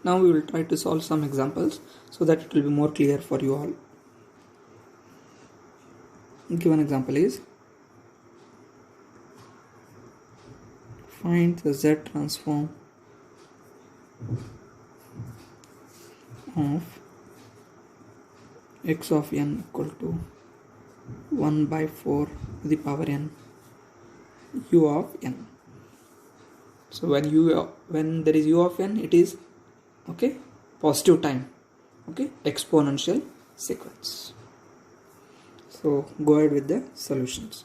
Now we will try to solve some examples so that it will be more clear for you all. Given example is, find the Z transform of x of n equal to 1 by 4 to the power n u of n. So when there is u of n, it is positive time, exponential sequence. So go ahead with the solutions.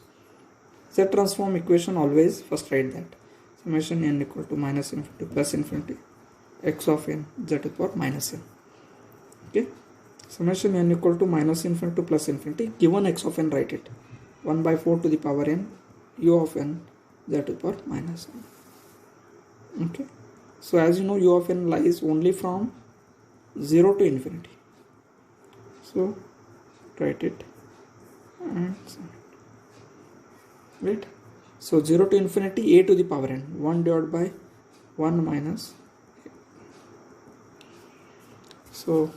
Z transform equation, always first write that summation n equal to minus infinity plus infinity x of n z to the power minus n. Summation n equal to minus infinity to plus infinity, given x of n, write it 1 by 4 to the power n u of n z to the power minus n. So as you know, u of n lies only from 0 to infinity, so write it and right. So 0 to infinity, a to the power n, 1 divided by 1 minus a. So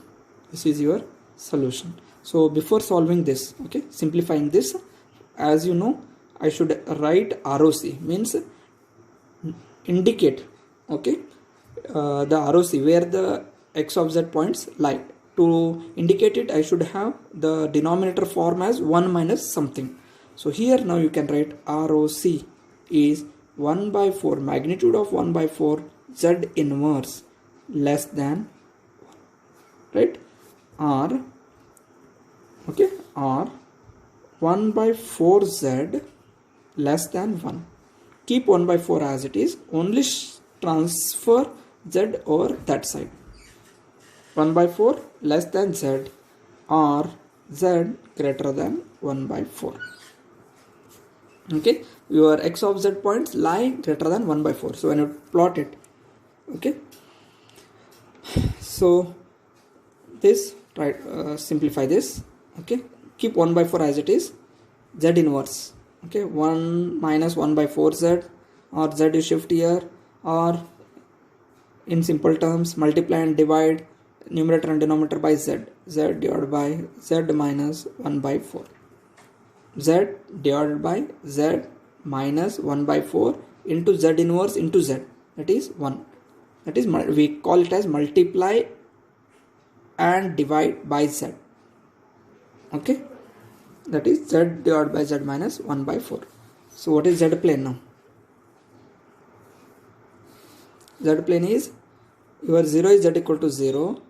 this is your solution. So before solving this, simplifying this, as you know, I should write ROC, means indicate the ROC where the x of z points lie. To indicate it, I should have the denominator form as 1 minus something. So here now you can write ROC is 1 by 4, magnitude of 1 by 4 z inverse less than 1, right? Or 1 by 4 z less than 1. Keep 1 by 4 as it is, only transfer z over that side. 1 by 4 less than z or z greater than 1 by 4. Your x of z points lie greater than 1 by 4. So when you plot it, so this, simplify this. Keep 1 by 4 as it is, z inverse. 1 minus 1 by 4 z, or z you shift here, or in simple terms multiply and divide numerator and denominator by z. Z divided by z minus 1 by 4. Z divided by z minus 1 by 4 into z inverse into z, that is 1. That is, we call it as multiply and divide by z. That is z divided by z minus 1 by 4. So what is z plane now? Z plane is, your 0 is z equal to 0,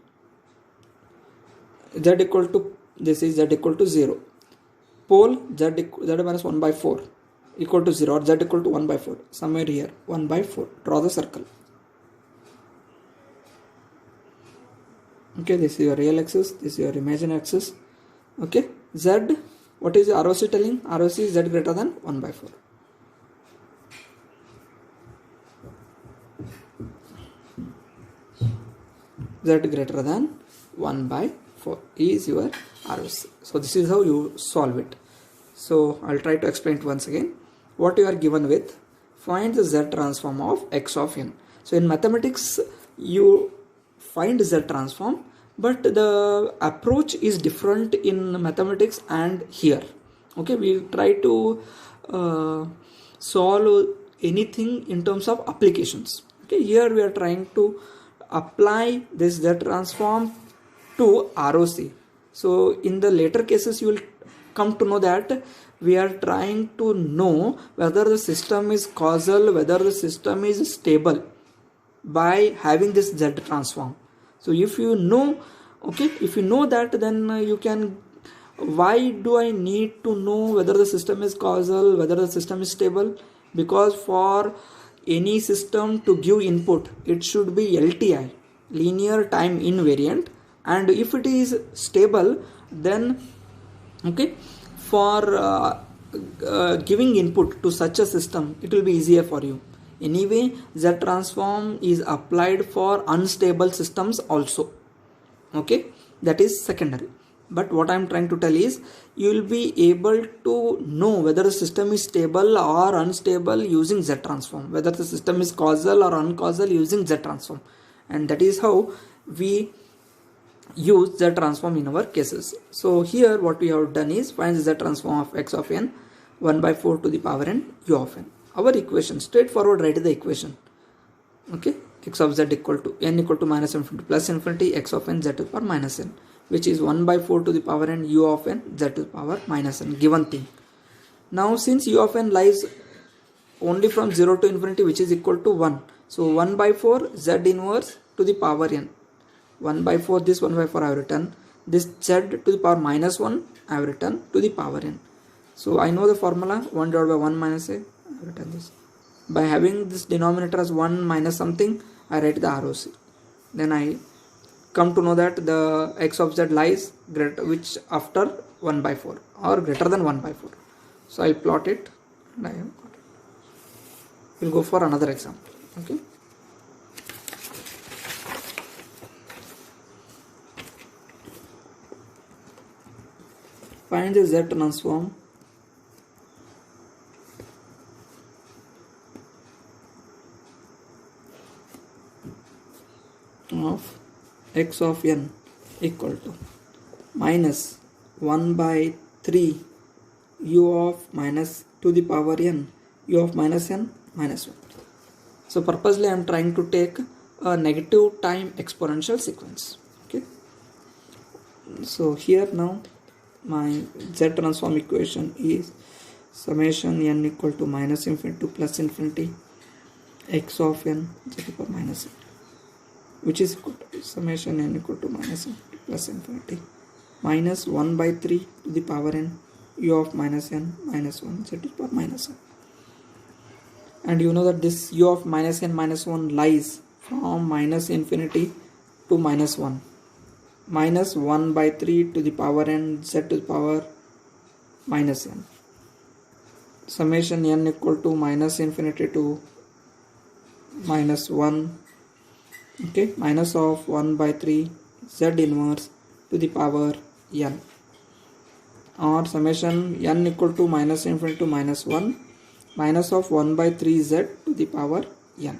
z equal to, this is z equal to 0. Pole z minus 1 by 4 equal to 0, or z equal to 1 by 4, somewhere here 1 by 4. Draw the circle. This is your real axis, this is your imaginary axis. Z, what is the ROC telling? ROC is z greater than 1 by 4. Z greater than 1 by 4 is your ROC. So this is how you solve it. So I'll try to explain it once again. What you are given with, find the Z transform of x of n. So in mathematics you find Z transform, but the approach is different in mathematics and here. We try to solve anything in terms of applications. Here we are trying to apply this Z transform to ROC. So in the later cases you will come to know that we are trying to know whether the system is causal, whether the system is stable by having this Z transform. So if you know, if you know that, then you can, why do I need to know whether the system is causal, whether the system is stable? Because for any system to give input, it should be LTI, linear time invariant, and if it is stable, then for giving input to such a system, it will be easier for you. Anyway, Z transform is applied for unstable systems also. That is secondary. But what I am trying to tell is, you will be able to know whether the system is stable or unstable using Z transform, whether the system is causal or uncausal using Z transform. and that is how we use the transform in our cases. So here what we have done is find the transform of x of n 1 by 4 to the power n u of n. Our equation, straightforward write the equation. Okay, x of z equal to n equal to minus infinity plus infinity x of n z to the power minus n, which is 1 by 4 to the power n u of n z to the power minus n, given thing. Now since u of n lies only from 0 to infinity, which is equal to 1, so 1 by 4 z inverse to the power n. 1 by 4, this 1 by 4 I have written, this z to the power minus 1 I have written to the power n. So I know the formula 1 divided by 1 minus a, I have written this. By having this denominator as 1 minus something, I write the ROC. Then I come to know that the x of z lies greater, which after 1 by 4 or greater than 1 by 4. So I'll plot it and I have got it. We'll go for another example. Okay. Find the z transform of x of n equal to minus 1 by 3 u of minus to the power n u of minus n minus 1. So purposely I am trying to take a negative time exponential sequence. Okay. So here now my z transform equation is summation n equal to minus infinity to plus infinity x of n z to the power minus n, which is equal to summation n equal to minus infinity plus infinity minus 1 by 3 to the power n u of minus n minus 1 z to the power minus 1. And you know that this u of minus n minus 1 lies from minus infinity to minus 1. Minus 1 by 3 to the power n z to the power minus n. Summation n equal to minus infinity to minus 1. Okay, minus of 1 by 3 z inverse to the power n, or summation n equal to minus infinity to minus 1 minus of 1 by 3 z to the power n.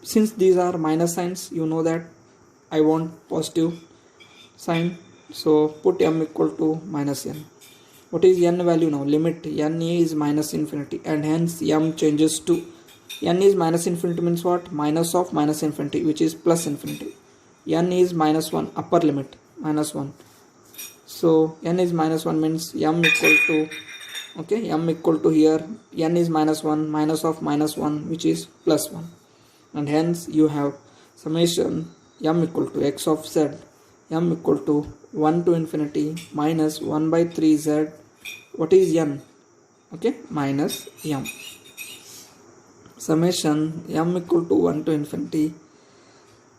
Since these are minus signs, you know that I want positive sign, so put m equal to minus n. What is n value now? Limit n is minus infinity, and hence m changes to n is minus infinity means what? Minus of minus infinity, which is plus infinity. N is minus 1, upper limit minus 1. So n is minus 1 means m equal to, okay, m equal to here n is minus 1 minus of minus 1, which is plus 1, and hence you have summation m equal to x of z m equal to 1 to infinity minus 1 by 3 z. What is n? Okay, minus m. Summation m equal to 1 to infinity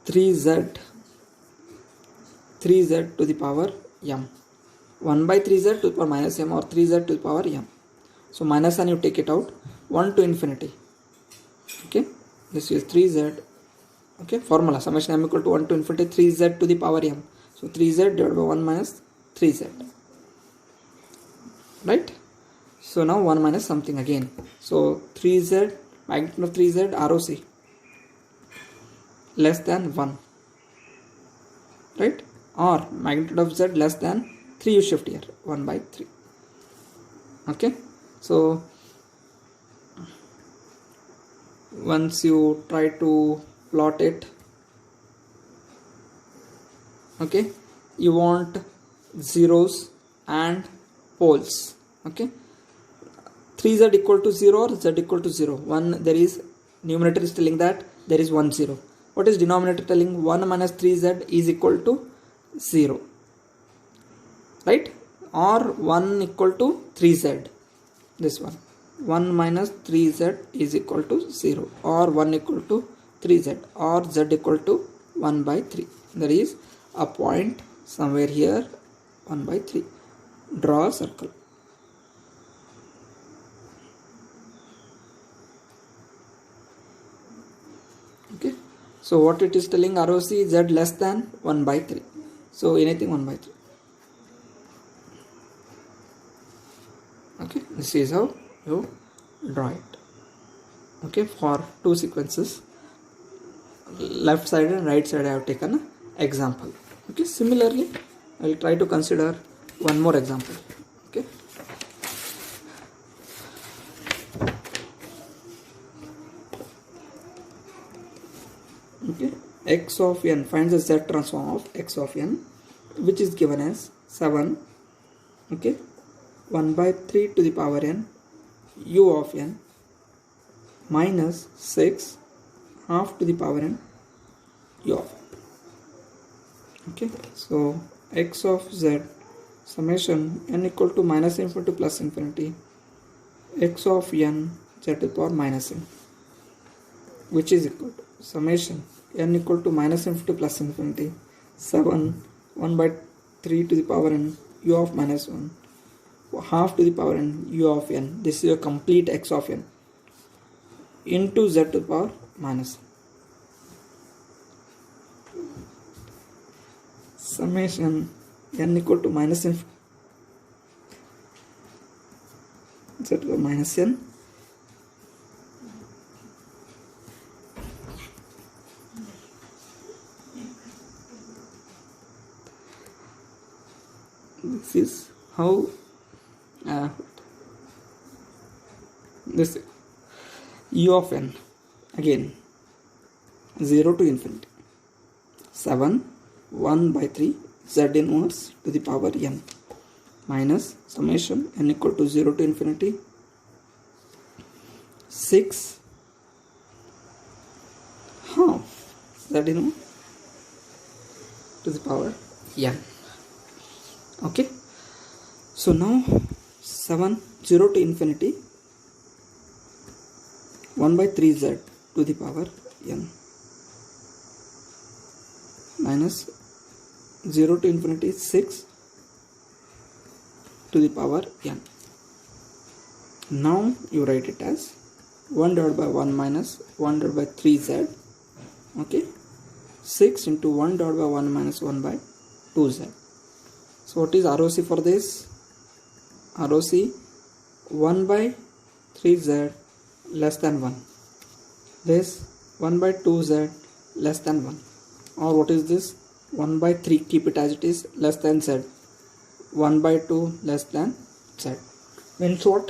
3z to the power m, 1 by 3z to the power minus m, or 3z to the power m. So minus n you take it out, 1 to infinity. Okay, this is 3z. Okay, formula summation m equal to 1 to infinity 3z to the power m. So 3z divided by 1 minus 3z. Right? So now 1 minus something again. So 3z, magnitude of 3z ROC less than 1. Right? Or magnitude of z less than 3, you shift here 1 by 3. Okay? So once you try to plot it, okay, you want zeros and poles. Okay, 3z equal to 0 or z equal to 0. 1, there is numerator is telling that there is 1 0. What is denominator telling? 1 minus 3z is equal to 0, right? Or 1 equal to 3z, this one, 1 minus 3z is equal to 0, or 1 equal to 3z, or z equal to 1 by 3. There is a point somewhere here, 1 by 3. Draw a circle. Okay, so what it is telling, ROC z less than 1 by 3. So anything 1 by 3. Okay, this is how you draw it. Okay, for two sequences. left side and right side I have taken example. Okay, similarly I will try to consider one more example. Okay, okay, x of n, finds the z transform of x of n, which is given as 7, okay, 1 by 3 to the power n u of n minus 6 half to the power n u of n. Okay, so x of z summation n equal to minus infinity to plus infinity x of n z to the power minus n, which is equal to summation n equal to minus infinity to plus infinity 7 1 by 3 to the power n u of minus 1 half to the power n u of n. This is your complete x of n into z to the power minus n. Summation n equal to minus infinity z to the power minus n this is how this u of n again 0 to infinity 7 1 by 3 z inverse to the power n minus summation n equal to 0 to infinity 6 half z inverse to the power n. Okay, so now 7 0 to infinity 1 by 3z to the power n minus 0 to infinity 6 to the power n. Now you write it as 1 divided by 1 minus 1 divided by 3z, okay, 6 into 1 divided by 1 minus 1 by 2z. So what is ROC for this? ROC 1 by 3z less than 1. This 1 by 2z less than 1. Or what is this? 1 by 3, keep it as it is, less than z. 1 by 2 less than z. Means what?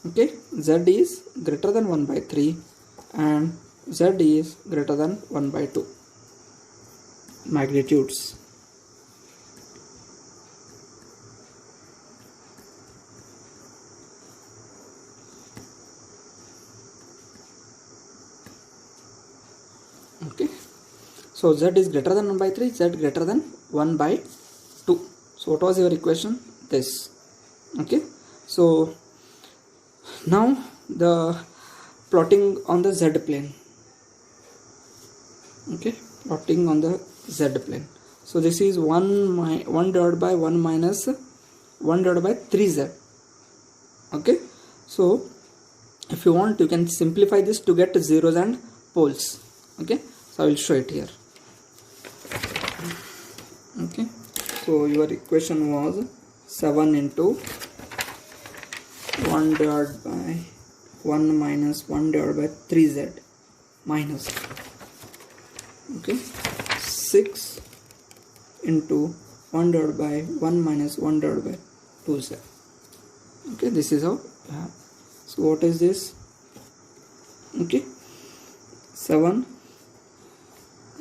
Okay, z is greater than 1 by 3 and z is greater than 1 by 2. Magnitudes. Okay, so z is greater than 1 by 3, z greater than 1 by 2. So what was your equation? This. Okay, so now the plotting on the z plane. Okay, plotting on the z plane. So this is 1 divided by 1 minus 1 divided by 3z. Okay, so if you want you can simplify this to get zeros and poles. Okay, so I will show it here. Okay, so your equation was 7 into 1 divided by 1 minus 1 divided by 3z minus, okay, 6 into 1 divided by 1 minus 1 divided by 2z. Okay, this is how you have. So what is this? Okay, 7.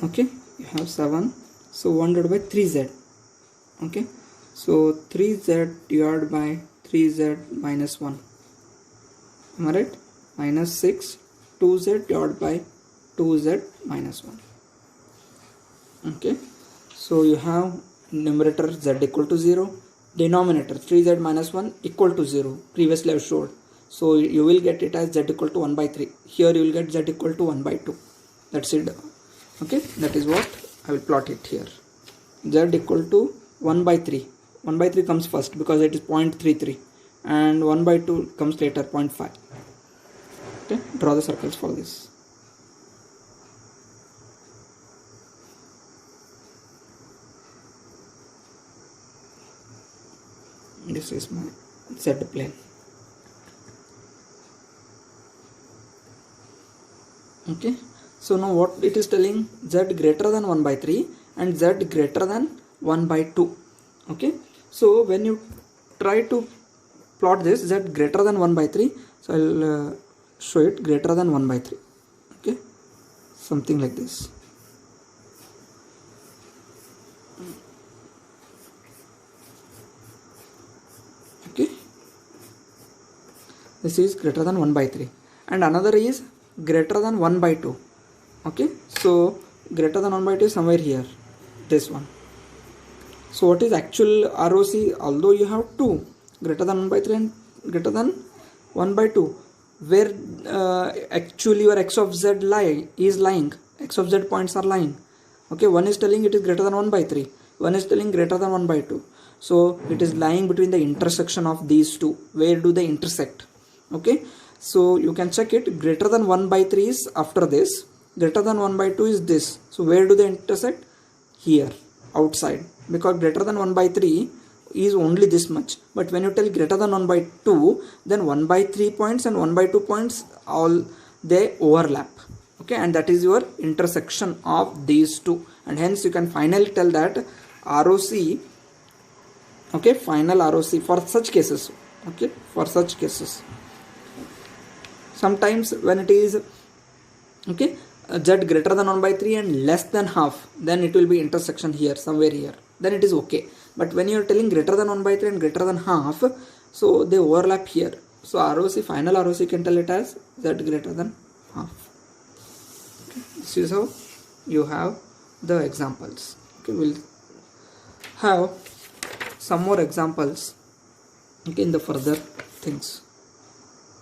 Okay, you have 7, so 1 divided by 3z. Okay, so 3z divided by 3z minus 1, am I right? Minus 6, 2z divided by 2z minus 1. Okay, so you have numerator z equal to 0, denominator 3z minus 1 equal to 0, previously I showed. So you will get it as z equal to 1 by 3. Here you will get z equal to 1 by 2. That's it. Okay, that is what I will plot it here. Z equal to 1 by 3. 1 by 3 comes first because it is 0.33 and 1 by 2 comes later, 0.5. Okay, draw the circles for this. This is my Z plane. Okay, So now what it is telling, z greater than 1 by 3 and z greater than 1 by 2. Okay, so when you try to plot this z greater than 1 by 3, so I'll show it greater than 1 by 3. Okay, something like this. Okay, this is greater than 1 by 3 and another is greater than 1 by 2. Okay, so greater than 1 by 2 is somewhere here, this one. So what is actual ROC? Although you have 2 greater than 1 by 3 and greater than 1 by 2, where actually your x of z is lying, x of z points are lying. Okay, one is telling it is greater than 1 by 3, one is telling greater than 1 by 2. So it is lying between the intersection of these two. Where do they intersect? Okay, so you can check it. Greater than 1 by 3 is after this, greater than 1 by 2 is this. So where do they intersect? Here, outside, because greater than 1 by 3 is only this much. But when you tell greater than 1 by 2, then 1 by 3 points and 1 by 2 points, all they overlap. Okay, and that is your intersection of these two, and hence you can finally tell that ROC, okay, final ROC for such cases. Okay, for such cases, sometimes when it is, okay, z greater than 1 by 3 and less than half, then it will be intersection here, somewhere here, then it is okay. But when you are telling greater than 1 by 3 and greater than half, so they overlap here. So ROC, final ROC, can tell it as z greater than half. Okay, this is how you have the examples. Okay, we'll have some more examples, okay, in the further things.